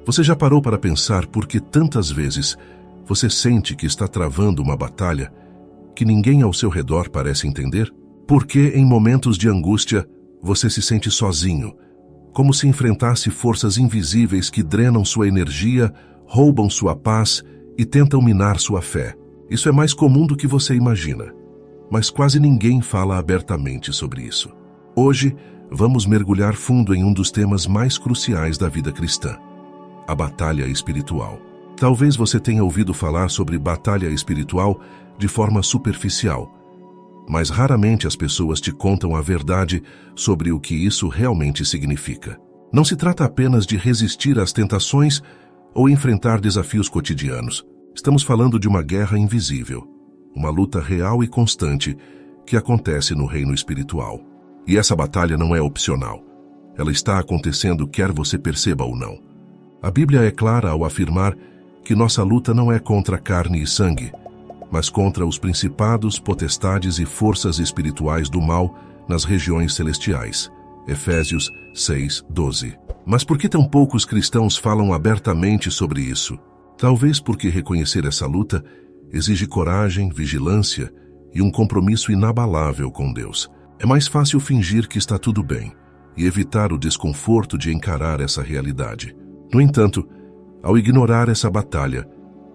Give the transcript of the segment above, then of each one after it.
Você já parou para pensar por que tantas vezes você sente que está travando uma batalha que ninguém ao seu redor parece entender? Por que em momentos de angústia você se sente sozinho, como se enfrentasse forças invisíveis que drenam sua energia, roubam sua paz e tentam minar sua fé? Isso é mais comum do que você imagina, mas quase ninguém fala abertamente sobre isso. Hoje, vamos mergulhar fundo em um dos temas mais cruciais da vida cristã: a batalha espiritual. Talvez você tenha ouvido falar sobre batalha espiritual de forma superficial, mas raramente as pessoas te contam a verdade sobre o que isso realmente significa. Não se trata apenas de resistir às tentações ou enfrentar desafios cotidianos. Estamos falando de uma guerra invisível, uma luta real e constante que acontece no reino espiritual. E essa batalha não é opcional. Ela está acontecendo quer você perceba ou não. A Bíblia é clara ao afirmar que nossa luta não é contra carne e sangue, mas contra os principados, potestades e forças espirituais do mal nas regiões celestiais. Efésios 6:12. Mas por que tão poucos cristãos falam abertamente sobre isso? Talvez porque reconhecer essa luta exige coragem, vigilância e um compromisso inabalável com Deus. É mais fácil fingir que está tudo bem e evitar o desconforto de encarar essa realidade. No entanto, ao ignorar essa batalha,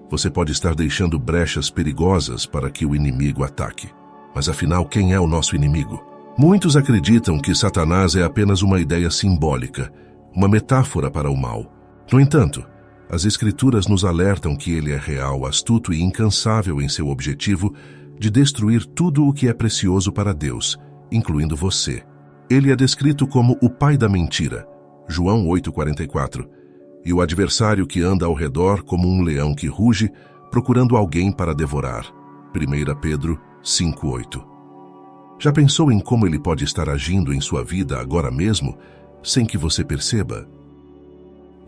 você pode estar deixando brechas perigosas para que o inimigo ataque. Mas afinal, quem é o nosso inimigo? Muitos acreditam que Satanás é apenas uma ideia simbólica, uma metáfora para o mal. No entanto, as Escrituras nos alertam que ele é real, astuto e incansável em seu objetivo de destruir tudo o que é precioso para Deus, incluindo você. Ele é descrito como o pai da mentira, João 8:44, e o adversário que anda ao redor como um leão que ruge, procurando alguém para devorar, 1 Pedro 5:8. Já pensou em como ele pode estar agindo em sua vida agora mesmo, sem que você perceba?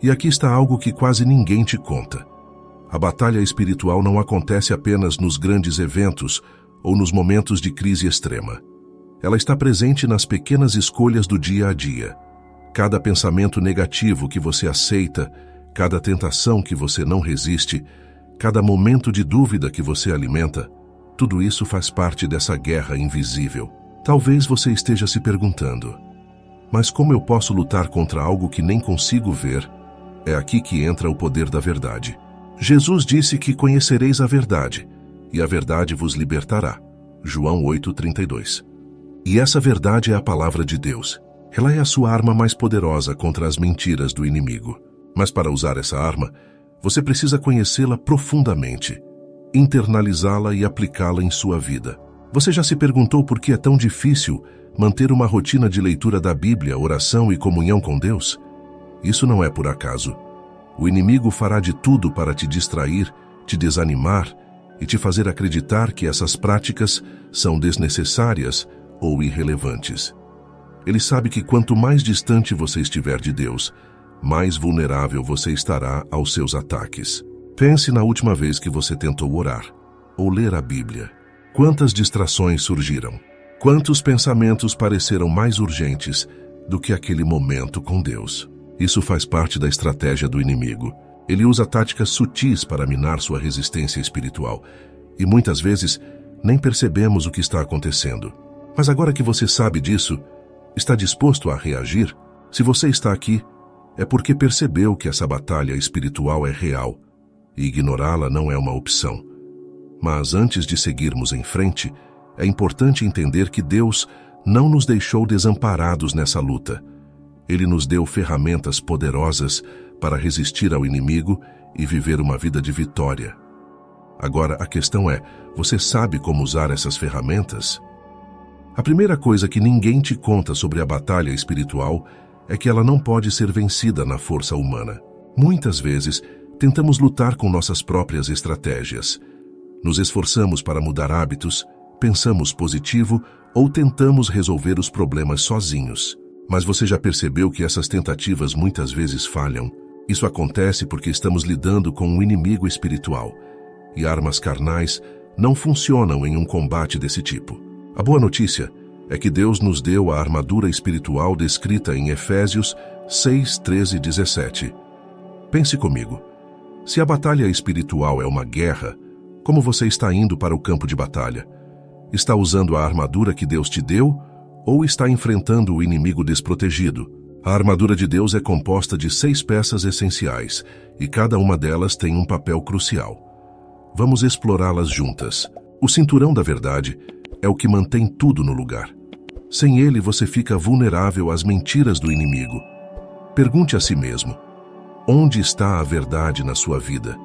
E aqui está algo que quase ninguém te conta. A batalha espiritual não acontece apenas nos grandes eventos ou nos momentos de crise extrema. Ela está presente nas pequenas escolhas do dia a dia. Cada pensamento negativo que você aceita, cada tentação que você não resiste, cada momento de dúvida que você alimenta, tudo isso faz parte dessa guerra invisível. Talvez você esteja se perguntando: mas como eu posso lutar contra algo que nem consigo ver? É aqui que entra o poder da verdade. Jesus disse que conhecereis a verdade, e a verdade vos libertará. João 8:32. E essa verdade é a palavra de Deus. Ela é a sua arma mais poderosa contra as mentiras do inimigo. Mas para usar essa arma, você precisa conhecê-la profundamente, internalizá-la e aplicá-la em sua vida. Você já se perguntou por que é tão difícil manter uma rotina de leitura da Bíblia, oração e comunhão com Deus? Isso não é por acaso. O inimigo fará de tudo para te distrair, te desanimar e te fazer acreditar que essas práticas são desnecessárias ou irrelevantes. Ele sabe que quanto mais distante você estiver de Deus, mais vulnerável você estará aos seus ataques. Pense na última vez que você tentou orar ou ler a Bíblia. Quantas distrações surgiram? Quantos pensamentos pareceram mais urgentes do que aquele momento com Deus? Isso faz parte da estratégia do inimigo. Ele usa táticas sutis para minar sua resistência espiritual. E muitas vezes nem percebemos o que está acontecendo. Mas agora que você sabe disso, está disposto a reagir? Se você está aqui, é porque percebeu que essa batalha espiritual é real e ignorá-la não é uma opção. Mas antes de seguirmos em frente, é importante entender que Deus não nos deixou desamparados nessa luta. Ele nos deu ferramentas poderosas para resistir ao inimigo e viver uma vida de vitória. Agora, a questão é, você sabe como usar essas ferramentas? A primeira coisa que ninguém te conta sobre a batalha espiritual é que ela não pode ser vencida na força humana. Muitas vezes, tentamos lutar com nossas próprias estratégias. Nos esforçamos para mudar hábitos, pensamos positivo ou tentamos resolver os problemas sozinhos. Mas você já percebeu que essas tentativas muitas vezes falham? Isso acontece porque estamos lidando com um inimigo espiritual, e armas carnais não funcionam em um combate desse tipo. A boa notícia é que Deus nos deu a armadura espiritual descrita em Efésios 6:13-17. Pense comigo. Se a batalha espiritual é uma guerra, como você está indo para o campo de batalha? Está usando a armadura que Deus te deu ou está enfrentando o inimigo desprotegido? A armadura de Deus é composta de 6 peças essenciais e cada uma delas tem um papel crucial. Vamos explorá-las juntas. O cinturão da verdade é o que mantém tudo no lugar. Sem ele, você fica vulnerável às mentiras do inimigo. Pergunte a si mesmo: onde está a verdade na sua vida?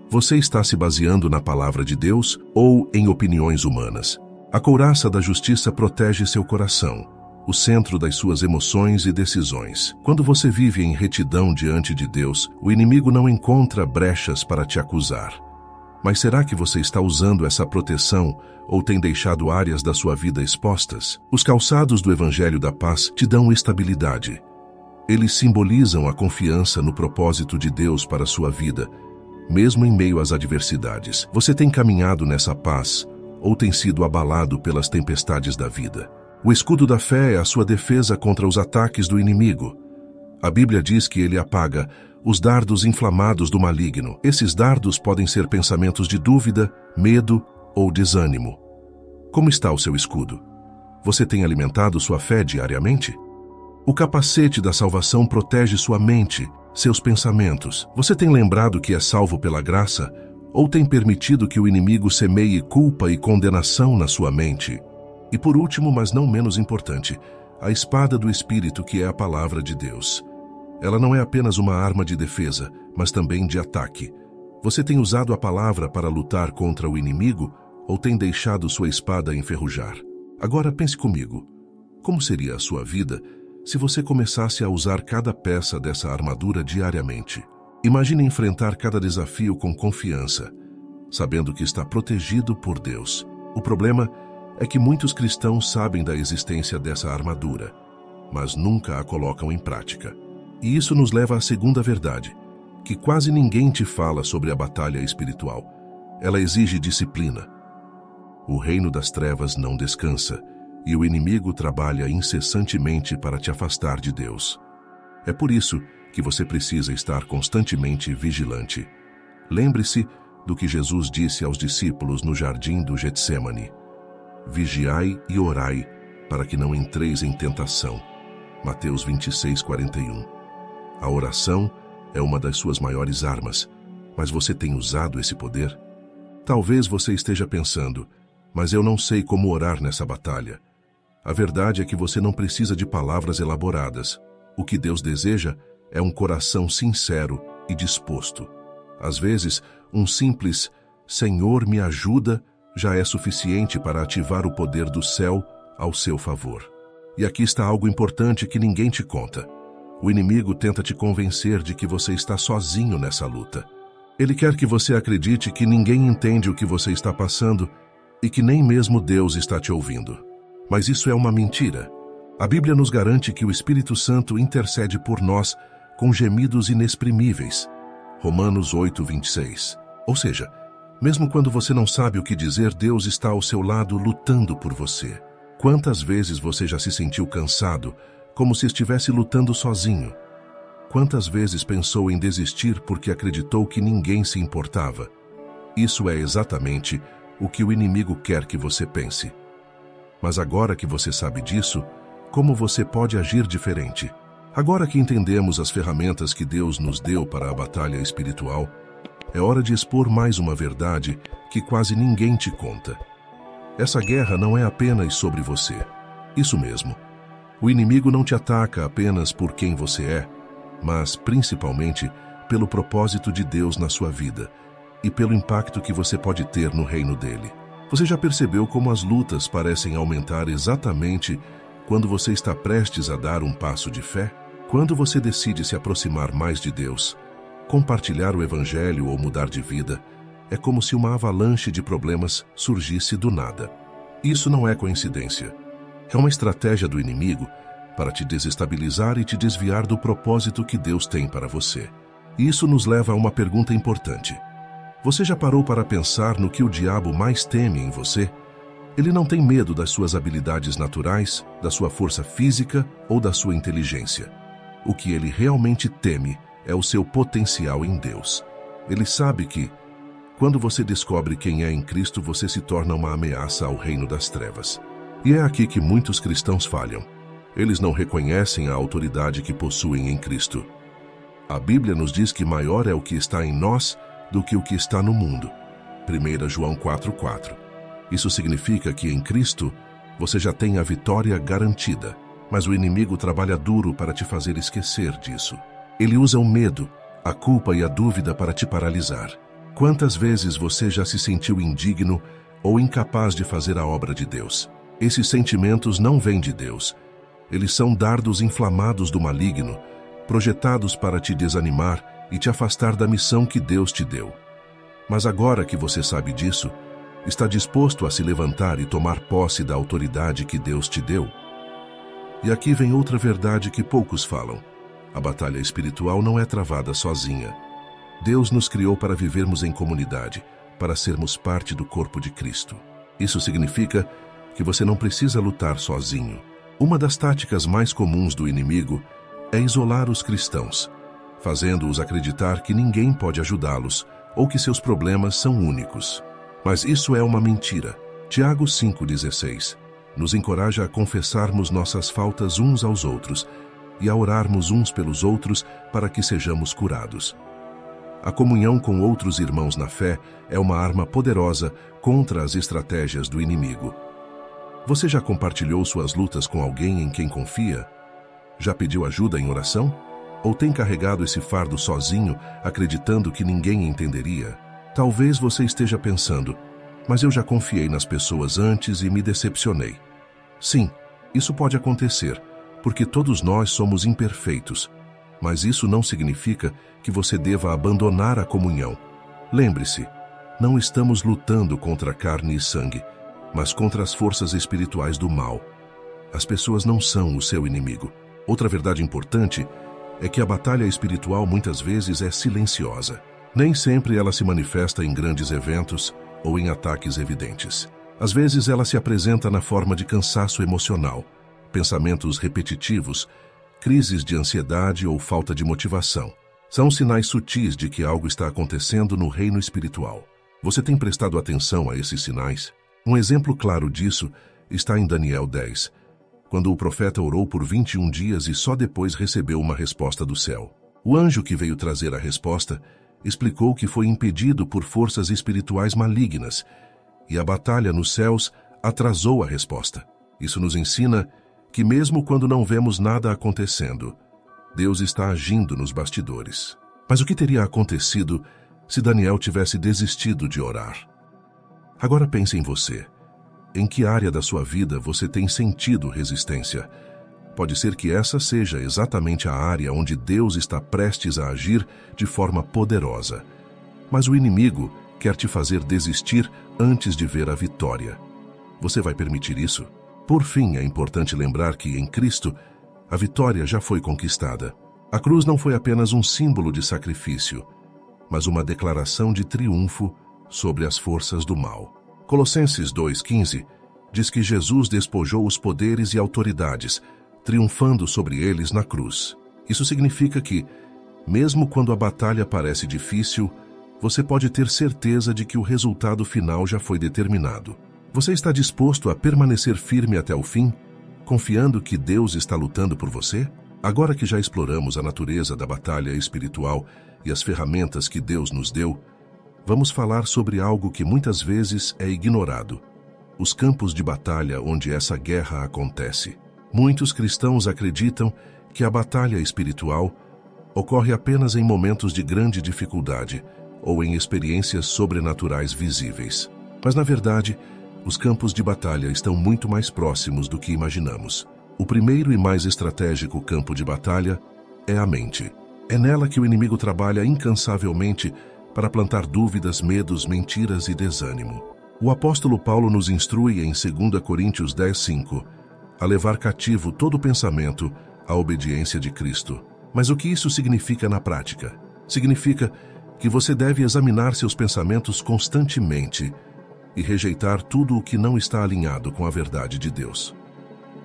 Você está se baseando na palavra de Deus ou em opiniões humanas? A couraça da justiça protege seu coração, o centro das suas emoções e decisões. Quando você vive em retidão diante de Deus, o inimigo não encontra brechas para te acusar. Mas será que você está usando essa proteção ou tem deixado áreas da sua vida expostas? Os calçados do Evangelho da Paz te dão estabilidade. Eles simbolizam a confiança no propósito de Deus para a sua vida, mesmo em meio às adversidades. Você tem caminhado nessa paz ou tem sido abalado pelas tempestades da vida? O escudo da fé é a sua defesa contra os ataques do inimigo. A Bíblia diz que ele apaga os dardos inflamados do maligno. Esses dardos podem ser pensamentos de dúvida, medo ou desânimo. Como está o seu escudo? Você tem alimentado sua fé diariamente? O capacete da salvação protege sua mente, seus pensamentos. Você tem lembrado que é salvo pela graça ou tem permitido que o inimigo semeie culpa e condenação na sua mente? E por último, mas não menos importante, a espada do Espírito, que é a palavra de Deus. Ela não é apenas uma arma de defesa, mas também de ataque. Você tem usado a palavra para lutar contra o inimigo ou tem deixado sua espada enferrujar? Agora pense comigo. Como seria a sua vida se você começasse a usar cada peça dessa armadura diariamente? Imagine enfrentar cada desafio com confiança, sabendo que está protegido por Deus. O problema é que muitos cristãos sabem da existência dessa armadura, mas nunca a colocam em prática. E isso nos leva à segunda verdade, que quase ninguém te fala sobre a batalha espiritual. Ela exige disciplina. O reino das trevas não descansa, e o inimigo trabalha incessantemente para te afastar de Deus. É por isso que você precisa estar constantemente vigilante. Lembre-se do que Jesus disse aos discípulos no jardim do Getsêmani: vigiai e orai, para que não entreis em tentação. Mateus 26:41. A oração é uma das suas maiores armas, mas você tem usado esse poder? Talvez você esteja pensando: mas eu não sei como orar nessa batalha. A verdade é que você não precisa de palavras elaboradas. O que Deus deseja é um coração sincero e disposto. Às vezes, um simples "Senhor, me ajuda" já é suficiente para ativar o poder do céu ao seu favor. E aqui está algo importante que ninguém te conta. O inimigo tenta te convencer de que você está sozinho nessa luta. Ele quer que você acredite que ninguém entende o que você está passando e que nem mesmo Deus está te ouvindo. Mas isso é uma mentira. A Bíblia nos garante que o Espírito Santo intercede por nós com gemidos inexprimíveis. Romanos 8:26. Ou seja, mesmo quando você não sabe o que dizer, Deus está ao seu lado lutando por você. Quantas vezes você já se sentiu cansado, como se estivesse lutando sozinho? Quantas vezes pensou em desistir porque acreditou que ninguém se importava? Isso é exatamente o que o inimigo quer que você pense. Mas agora que você sabe disso, como você pode agir diferente? Agora que entendemos as ferramentas que Deus nos deu para a batalha espiritual, é hora de expor mais uma verdade que quase ninguém te conta. Essa guerra não é apenas sobre você. Isso mesmo. O inimigo não te ataca apenas por quem você é, mas principalmente pelo propósito de Deus na sua vida e pelo impacto que você pode ter no reino dele. Você já percebeu como as lutas parecem aumentar exatamente quando você está prestes a dar um passo de fé? Quando você decide se aproximar mais de Deus, compartilhar o Evangelho ou mudar de vida, é como se uma avalanche de problemas surgisse do nada. Isso não é coincidência. É uma estratégia do inimigo para te desestabilizar e te desviar do propósito que Deus tem para você. E isso nos leva a uma pergunta importante. Você já parou para pensar no que o diabo mais teme em você? Ele não tem medo das suas habilidades naturais, da sua força física ou da sua inteligência. O que ele realmente teme é o seu potencial em Deus. Ele sabe que, quando você descobre quem é em Cristo, você se torna uma ameaça ao reino das trevas. E é aqui que muitos cristãos falham. Eles não reconhecem a autoridade que possuem em Cristo. A Bíblia nos diz que maior é o que está em nós do que o que está no mundo. 1 João 4,4. Isso significa que em Cristo você já tem a vitória garantida, mas o inimigo trabalha duro para te fazer esquecer disso. Ele usa o medo, a culpa e a dúvida para te paralisar. Quantas vezes você já se sentiu indigno ou incapaz de fazer a obra de Deus? Esses sentimentos não vêm de Deus. Eles são dardos inflamados do maligno, projetados para te desanimar e te afastar da missão que Deus te deu. Mas agora que você sabe disso, está disposto a se levantar e tomar posse da autoridade que Deus te deu? E aqui vem outra verdade que poucos falam. A batalha espiritual não é travada sozinha. Deus nos criou para vivermos em comunidade, para sermos parte do corpo de Cristo. Isso significa que você não precisa lutar sozinho. Uma das táticas mais comuns do inimigo é isolar os cristãos, fazendo-os acreditar que ninguém pode ajudá-los ou que seus problemas são únicos. Mas isso é uma mentira. Tiago 5,16 nos encoraja a confessarmos nossas faltas uns aos outros e a orarmos uns pelos outros para que sejamos curados. A comunhão com outros irmãos na fé é uma arma poderosa contra as estratégias do inimigo. Você já compartilhou suas lutas com alguém em quem confia? Já pediu ajuda em oração? Ou tem carregado esse fardo sozinho, acreditando que ninguém entenderia? Talvez você esteja pensando, mas eu já confiei nas pessoas antes e me decepcionei. Sim, isso pode acontecer, porque todos nós somos imperfeitos. Mas isso não significa que você deva abandonar a comunhão. Lembre-se, não estamos lutando contra carne e sangue, mas contra as forças espirituais do mal. As pessoas não são o seu inimigo. Outra verdade importante é que a batalha espiritual muitas vezes é silenciosa. Nem sempre ela se manifesta em grandes eventos ou em ataques evidentes. Às vezes ela se apresenta na forma de cansaço emocional, pensamentos repetitivos, crises de ansiedade ou falta de motivação. São sinais sutis de que algo está acontecendo no reino espiritual. Você tem prestado atenção a esses sinais? Um exemplo claro disso está em Daniel 10, quando o profeta orou por 21 dias e só depois recebeu uma resposta do céu. O anjo que veio trazer a resposta explicou que foi impedido por forças espirituais malignas e a batalha nos céus atrasou a resposta. Isso nos ensina que mesmo quando não vemos nada acontecendo, Deus está agindo nos bastidores. Mas o que teria acontecido se Daniel tivesse desistido de orar? Agora pense em você. Em que área da sua vida você tem sentido resistência? Pode ser que essa seja exatamente a área onde Deus está prestes a agir de forma poderosa. Mas o inimigo quer te fazer desistir antes de ver a vitória. Você vai permitir isso? Por fim, é importante lembrar que, em Cristo, a vitória já foi conquistada. A cruz não foi apenas um símbolo de sacrifício, mas uma declaração de triunfo sobre as forças do mal. Colossenses 2,15 diz que Jesus despojou os poderes e autoridades, triunfando sobre eles na cruz. Isso significa que, mesmo quando a batalha parece difícil, você pode ter certeza de que o resultado final já foi determinado. Você está disposto a permanecer firme até o fim, confiando que Deus está lutando por você? Agora que já exploramos a natureza da batalha espiritual e as ferramentas que Deus nos deu, vamos falar sobre algo que muitas vezes é ignorado: os campos de batalha onde essa guerra acontece. Muitos cristãos acreditam que a batalha espiritual ocorre apenas em momentos de grande dificuldade ou em experiências sobrenaturais visíveis. Mas, na verdade, os campos de batalha estão muito mais próximos do que imaginamos. O primeiro e mais estratégico campo de batalha é a mente. É nela que o inimigo trabalha incansavelmente para plantar dúvidas, medos, mentiras e desânimo. O apóstolo Paulo nos instrui em 2 Coríntios 10:5 a levar cativo todo pensamento à obediência de Cristo. Mas o que isso significa na prática? Significa que você deve examinar seus pensamentos constantemente e rejeitar tudo o que não está alinhado com a verdade de Deus.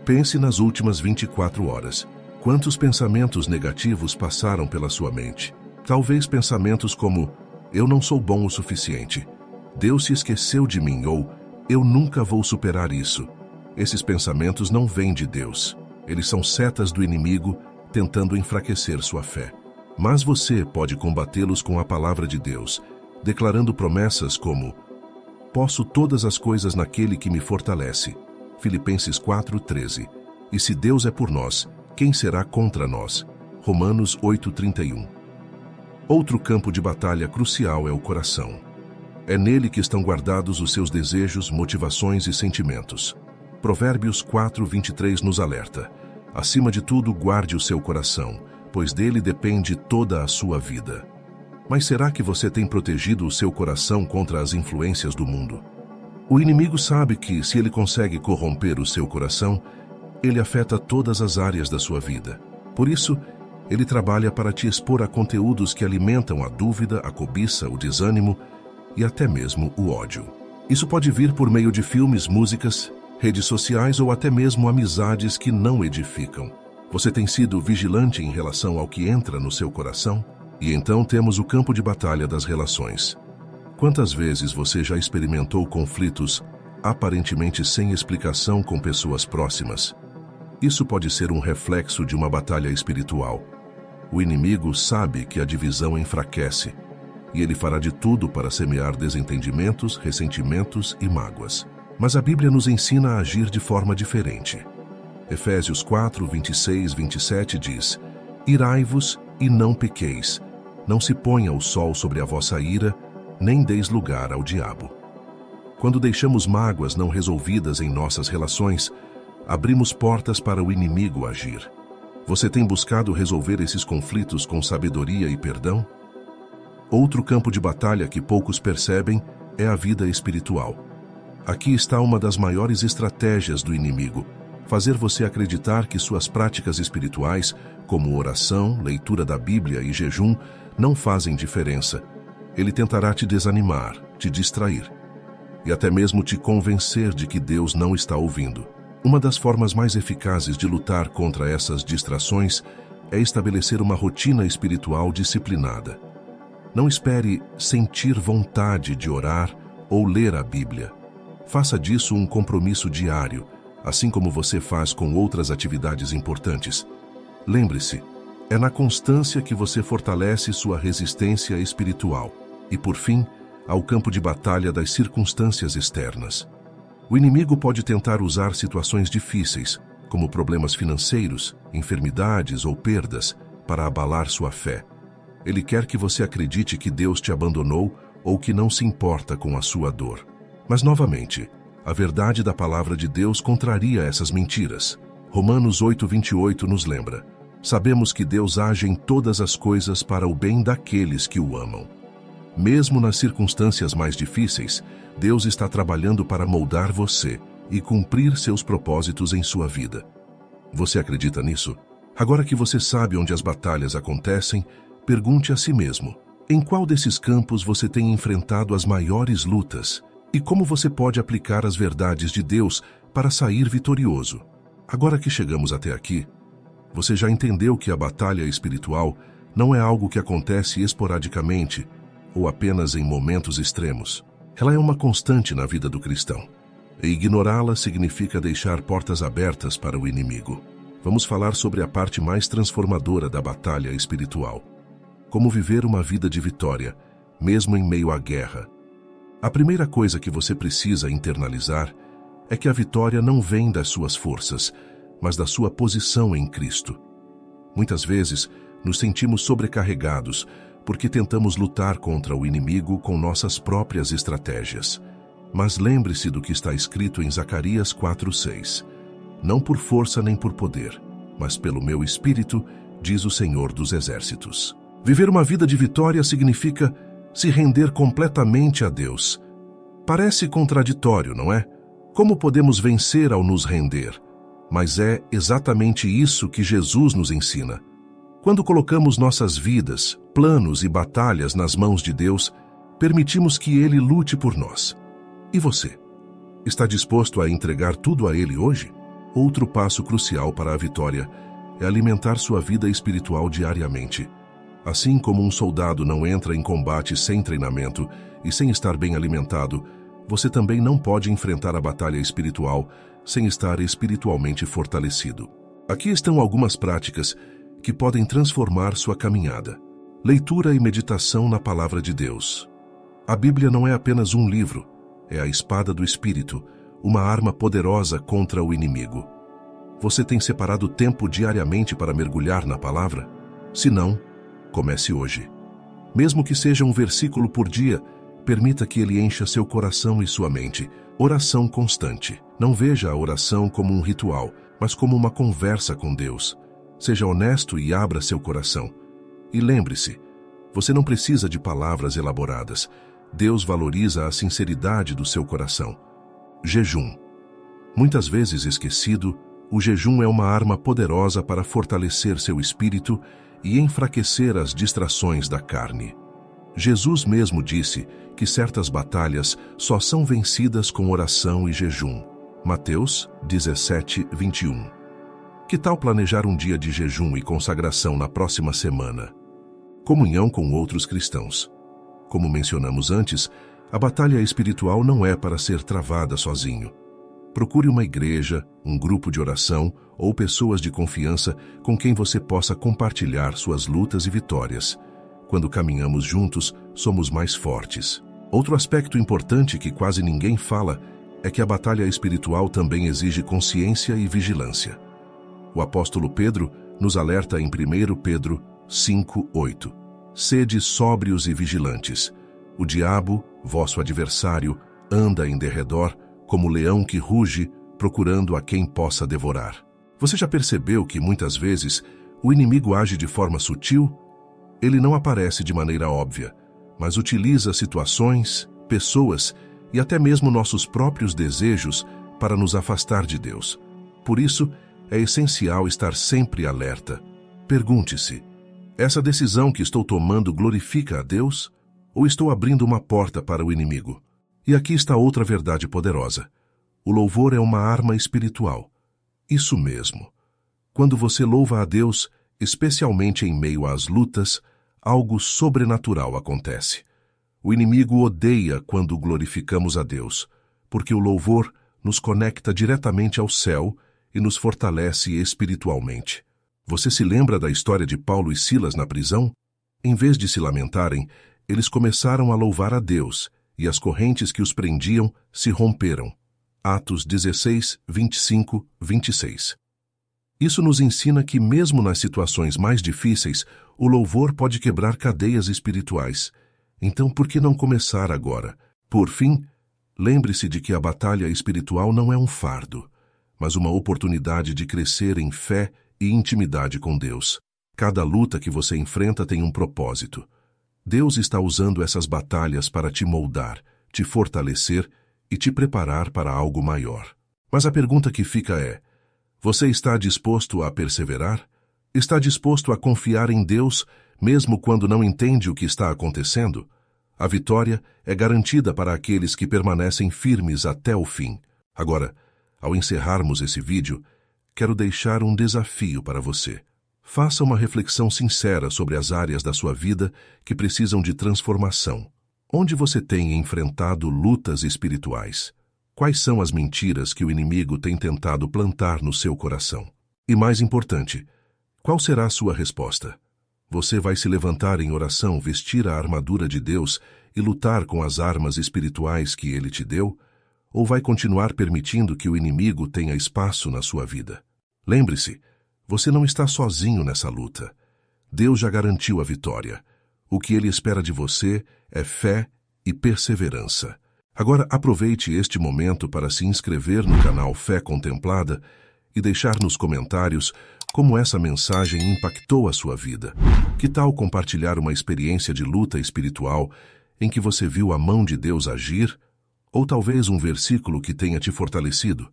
Pense nas últimas 24 horas. Quantos pensamentos negativos passaram pela sua mente? Talvez pensamentos como: eu não sou bom o suficiente, Deus se esqueceu de mim, ou eu nunca vou superar isso. Esses pensamentos não vêm de Deus. Eles são setas do inimigo tentando enfraquecer sua fé. Mas você pode combatê-los com a palavra de Deus, declarando promessas como: posso todas as coisas naquele que me fortalece. Filipenses 4:13. E se Deus é por nós, quem será contra nós? Romanos 8:31. Outro campo de batalha crucial é o coração. É nele que estão guardados os seus desejos, motivações e sentimentos. Provérbios 4:23 nos alerta: acima de tudo, guarde o seu coração, pois dele depende toda a sua vida. Mas será que você tem protegido o seu coração contra as influências do mundo? O inimigo sabe que, se ele consegue corromper o seu coração, ele afeta todas as áreas da sua vida. Por isso, ele trabalha para te expor a conteúdos que alimentam a dúvida, a cobiça, o desânimo e até mesmo o ódio. Isso pode vir por meio de filmes, músicas, redes sociais ou até mesmo amizades que não edificam. Você tem sido vigilante em relação ao que entra no seu coração? E então temos o campo de batalha das relações. Quantas vezes você já experimentou conflitos aparentemente sem explicação com pessoas próximas? Isso pode ser um reflexo de uma batalha espiritual. O inimigo sabe que a divisão enfraquece, e ele fará de tudo para semear desentendimentos, ressentimentos e mágoas. Mas a Bíblia nos ensina a agir de forma diferente. Efésios 4:26-27 diz: irai-vos e não pequeis, não se ponha o sol sobre a vossa ira, nem deis lugar ao diabo. Quando deixamos mágoas não resolvidas em nossas relações, abrimos portas para o inimigo agir. Você tem buscado resolver esses conflitos com sabedoria e perdão? Outro campo de batalha que poucos percebem é a vida espiritual. Aqui está uma das maiores estratégias do inimigo: fazer você acreditar que suas práticas espirituais, como oração, leitura da Bíblia e jejum, não fazem diferença. Ele tentará te desanimar, te distrair e até mesmo te convencer de que Deus não está ouvindo. Uma das formas mais eficazes de lutar contra essas distrações é estabelecer uma rotina espiritual disciplinada. Não espere sentir vontade de orar ou ler a Bíblia. Faça disso um compromisso diário, assim como você faz com outras atividades importantes. Lembre-se, é na constância que você fortalece sua resistência espiritual. E, por fim, ao campo de batalha das circunstâncias externas. O inimigo pode tentar usar situações difíceis, como problemas financeiros, enfermidades ou perdas, para abalar sua fé. Ele quer que você acredite que Deus te abandonou ou que não se importa com a sua dor. Mas, novamente, a verdade da palavra de Deus contraria essas mentiras. Romanos 8:28 nos lembra: sabemos que Deus age em todas as coisas para o bem daqueles que o amam. Mesmo nas circunstâncias mais difíceis, Deus está trabalhando para moldar você e cumprir seus propósitos em sua vida. Você acredita nisso? Agora que você sabe onde as batalhas acontecem, pergunte a si mesmo: em qual desses campos você tem enfrentado as maiores lutas? E como você pode aplicar as verdades de Deus para sair vitorioso? Agora que chegamos até aqui, você já entendeu que a batalha espiritual não é algo que acontece esporadicamente ou apenas em momentos extremos. Ela é uma constante na vida do cristão. E ignorá-la significa deixar portas abertas para o inimigo. Vamos falar sobre a parte mais transformadora da batalha espiritual: como viver uma vida de vitória, mesmo em meio à guerra. A primeira coisa que você precisa internalizar é que a vitória não vem das suas forças, mas da sua posição em Cristo. Muitas vezes, nos sentimos sobrecarregados porque tentamos lutar contra o inimigo com nossas próprias estratégias. Mas lembre-se do que está escrito em Zacarias 4:6. Não por força nem por poder, mas pelo meu Espírito, diz o Senhor dos Exércitos. Viver uma vida de vitória significa se render completamente a Deus. Parece contraditório, não é? Como podemos vencer ao nos render? Mas é exatamente isso que Jesus nos ensina. Quando colocamos nossas vidas, planos e batalhas nas mãos de Deus, permitimos que Ele lute por nós. E você? Está disposto a entregar tudo a Ele hoje? Outro passo crucial para a vitória é alimentar sua vida espiritual diariamente. Assim como um soldado não entra em combate sem treinamento e sem estar bem alimentado, você também não pode enfrentar a batalha espiritual sem estar espiritualmente fortalecido. Aqui estão algumas práticas que podem transformar sua caminhada. Leitura e meditação na Palavra de Deus. A Bíblia não é apenas um livro, é a espada do Espírito, uma arma poderosa contra o inimigo. Você tem separado tempo diariamente para mergulhar na Palavra? Se não, comece hoje. Mesmo que seja um versículo por dia, permita que ele encha seu coração e sua mente. Oração constante. Não veja a oração como um ritual, mas como uma conversa com Deus. Seja honesto e abra seu coração. E lembre-se, você não precisa de palavras elaboradas. Deus valoriza a sinceridade do seu coração. Jejum. Muitas vezes esquecido, o jejum é uma arma poderosa para fortalecer seu espírito e enfraquecer as distrações da carne. Jesus mesmo disse que certas batalhas só são vencidas com oração e jejum. Mateus 17, 21. Que tal planejar um dia de jejum e consagração na próxima semana? Comunhão com outros cristãos. Como mencionamos antes, a batalha espiritual não é para ser travada sozinho. Procure uma igreja, um grupo de oração ou pessoas de confiança com quem você possa compartilhar suas lutas e vitórias. Quando caminhamos juntos, somos mais fortes. Outro aspecto importante que quase ninguém fala é que a batalha espiritual também exige consciência e vigilância. O apóstolo Pedro nos alerta em 1 Pedro 5:8. Sede sóbrios e vigilantes. O diabo, vosso adversário, anda em derredor, como leão que ruge, procurando a quem possa devorar. Você já percebeu que, muitas vezes, o inimigo age de forma sutil? Ele não aparece de maneira óbvia, mas utiliza situações, pessoas e até mesmo nossos próprios desejos para nos afastar de Deus. Por isso, é essencial estar sempre alerta. Pergunte-se: essa decisão que estou tomando glorifica a Deus? Ou estou abrindo uma porta para o inimigo? E aqui está outra verdade poderosa. O louvor é uma arma espiritual. Isso mesmo. Quando você louva a Deus, especialmente em meio às lutas, algo sobrenatural acontece. O inimigo odeia quando glorificamos a Deus, porque o louvor nos conecta diretamente ao céu e nos fortalece espiritualmente. Você se lembra da história de Paulo e Silas na prisão? Em vez de se lamentarem, eles começaram a louvar a Deus, e as correntes que os prendiam se romperam. Atos 16, 25, 26. Isso nos ensina que, mesmo nas situações mais difíceis, o louvor pode quebrar cadeias espirituais. Então, por que não começar agora? Por fim, lembre-se de que a batalha espiritual não é um fardo, mas uma oportunidade de crescer em fé e intimidade com Deus. Cada luta que você enfrenta tem um propósito. Deus está usando essas batalhas para te moldar, te fortalecer e te preparar para algo maior. Mas a pergunta que fica é: você está disposto a perseverar? Está disposto a confiar em Deus, mesmo quando não entende o que está acontecendo? A vitória é garantida para aqueles que permanecem firmes até o fim. Agora, ao encerrarmos esse vídeo, quero deixar um desafio para você. Faça uma reflexão sincera sobre as áreas da sua vida que precisam de transformação. Onde você tem enfrentado lutas espirituais? Quais são as mentiras que o inimigo tem tentado plantar no seu coração? E mais importante, qual será a sua resposta? Você vai se levantar em oração, vestir a armadura de Deus e lutar com as armas espirituais que Ele te deu? Ou vai continuar permitindo que o inimigo tenha espaço na sua vida? Lembre-se, você não está sozinho nessa luta. Deus já garantiu a vitória. O que Ele espera de você é fé e perseverança. Agora aproveite este momento para se inscrever no canal Fé Contemplada e deixar nos comentários como essa mensagem impactou a sua vida. Que tal compartilhar uma experiência de luta espiritual em que você viu a mão de Deus agir? Ou talvez um versículo que tenha te fortalecido?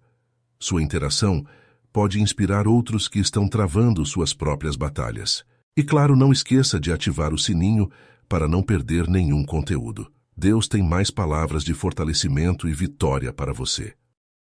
Sua interação pode inspirar outros que estão travando suas próprias batalhas. E claro, não esqueça de ativar o sininho para não perder nenhum conteúdo. Deus tem mais palavras de fortalecimento e vitória para você.